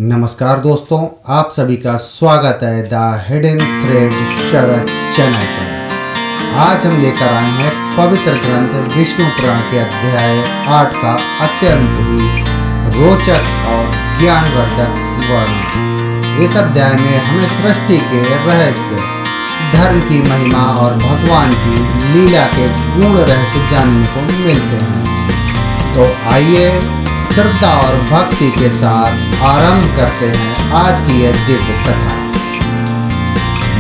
नमस्कार दोस्तों, आप सभी का स्वागत है the hidden thread Sharad channel पर। आज हम लेकर आए हैं पवित्र ग्रंथ विष्णु पुराण के अध्याय 8 का अत्यंत ही रोचक और ज्ञानवर्धक वर्णन। इस अध्याय में हमें सृष्टि के रहस्य, धर्म की महिमा और भगवान की लीला के गुण रहस्य जानने को मिलते हैं। तो आइए श्रद्धा और भक्ति के साथ आरंभ करते हैं आज की यह दिव्य कथा।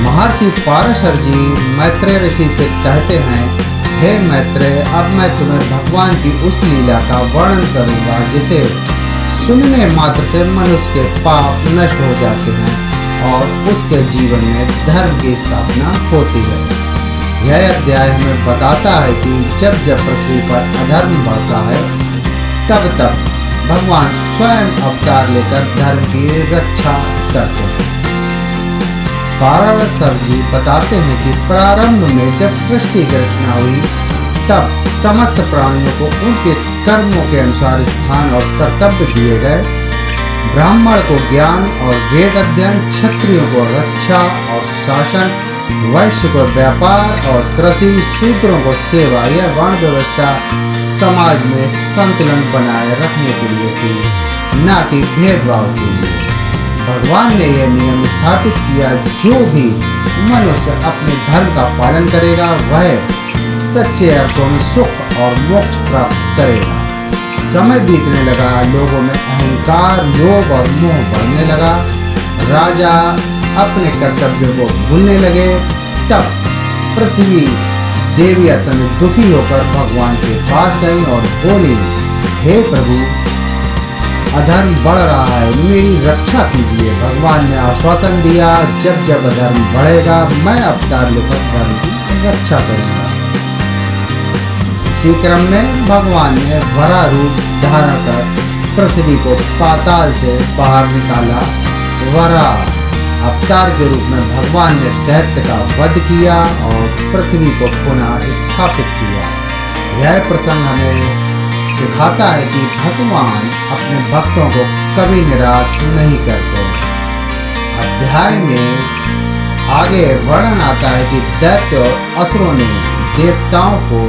महर्षि पाराशर जी मैत्रेय ऋषि से कहते हैं, हे मैत्रेय, अब मैं तुम्हें भगवान की उस लीला का वर्णन करूंगा जिसे सुनने मात्र से मनुष्य के पाप नष्ट हो जाते हैं और उसके जीवन में धर्म की स्थापना होती है। यह अध्याय हमें बताता है कि जब जब पृथ्वी पर अधर्म बढ़ता है तब तब भगवान स्वयं अवतार लेकर धर्म की रक्षा करते हैं। पाराशर जी बताते हैं कि प्रारंभ में जब सृष्टि की रचना हुई तब समस्त प्राणियों को उनके कर्मों के अनुसार स्थान और कर्तव्य दिए गए। ब्राह्मण को ज्ञान और वेद अध्ययन, क्षत्रियों को रक्षा और शासन, वैश्य को व्यापार और कृषि, शूद्रों को सेवा। यह वर्ण व्यवस्था समाज में संतुलन बनाए रखने के लिए थी, न कि भेदभाव के लिए। भगवान ने यह नियम स्थापित किया, जो भी मनुष्य अपने धर्म का पालन करेगा वह सच्चे अर्थों में सुख और मोक्ष प्राप्त करेगा। समय बीतने लगा, लोगों में अहंकार, लोभ और मोह बढ़ने लगा। राजा अपने कर्तव्यों को भूलने लगे। तब पृथ्वी देवी अत्यंत दुखी होकर भगवान के पास गई और बोली, हे प्रभु, अधर्म बढ़ रहा है, मेरी रक्षा कीजिए। भगवान ने आश्वासन दिया, जब जब अधर्म बढ़ेगा मैं अवतार लेकर धर्म की रक्षा करूंगा। इसी क्रम में भगवान ने वराह रूप धारण कर पृथ्वी को पाताल से बाहर निकाला। वराह अवतार के रूप में भगवान ने दैत्य का वध किया और पृथ्वी को पुनः स्थापित किया। यह प्रसंग हमें सिखाता है कि भगवान अपने भक्तों को कभी निराश नहीं करते। अध्याय में आगे वर्णन आता है कि दैत्य और असुरों ने देवताओं को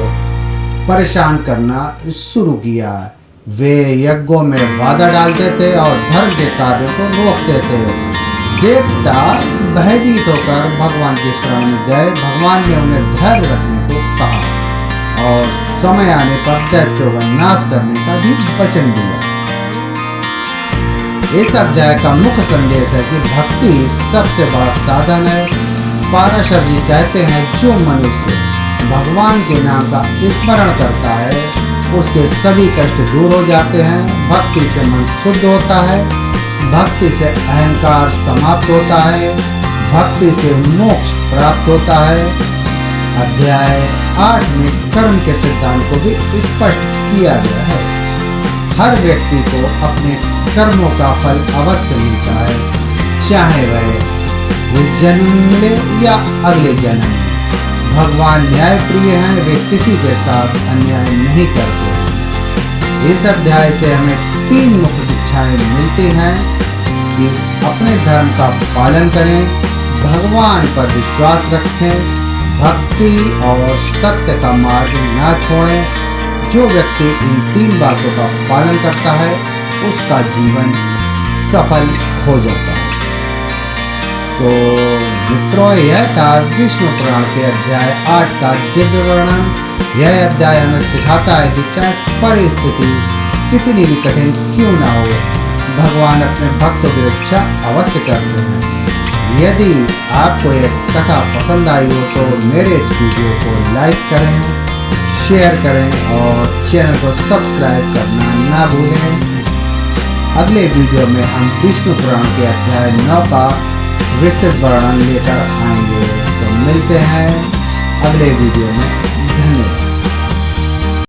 परेशान करना शुरू किया। वे यज्ञों में बाधा डालते थे और धर्म के कार्यों को रोकते थे। देवता भयभीत होकर भगवान के शरण में गए। भगवान ने उन्हें धैर्य रखने को कहा और समय आने पर दैत्यों का नाश करने का भी वचन दिया। इस अध्याय का मुख्य संदेश है कि भक्ति सबसे बड़ा साधन है। पाराशर जी कहते हैं, जो मनुष्य भगवान के नाम का स्मरण करता है उसके सभी कष्ट दूर हो जाते हैं। भक्ति से मन शुद्ध होता है, भक्ति से अहंकार समाप्त होता है, भक्ति से मोक्ष प्राप्त होता है। अध्याय 8 में कर्म के सिद्धांत को भी स्पष्ट किया गया है। हर व्यक्ति को अपने कर्मों का फल अवश्य मिलता है, चाहे वह इस जन्म में मिले या अगले जन्म में। भगवान न्याय प्रिय हैं, वे किसी के साथ अन्याय नहीं करते। इस अध्याय से हमें 3 मुख्य शिक्षाएं मिलती हैं कि अपने धर्म का पालन करें, भगवान पर विश्वास रखें, भक्ति और सत्य का मार्ग ना छोड़ें। जो व्यक्ति इन 3 बातों का पालन करता है उसका जीवन सफल हो जाता है। तो मित्रों, यह था विष्णु पुराण के अध्याय 8 का दिव्य वर्णन। यह अध्याय हमें सिखाता है कि चाहे परिस्थिति कितनी भी कठिन क्यों ना हो, भगवान अपने भक्तों की रक्षा अवश्य करते हैं। यदि आपको यह कथा पसंद आई हो तो मेरे इस वीडियो को लाइक करें, शेयर करें और चैनल को सब्सक्राइब करना ना भूलें। अगले वीडियो में हम विष्णु पुराण के अध्याय 9 का विस्तृत वर्णन लेकर आएंगे। तो मिलते हैं अगले वीडियो में। धन्यवाद।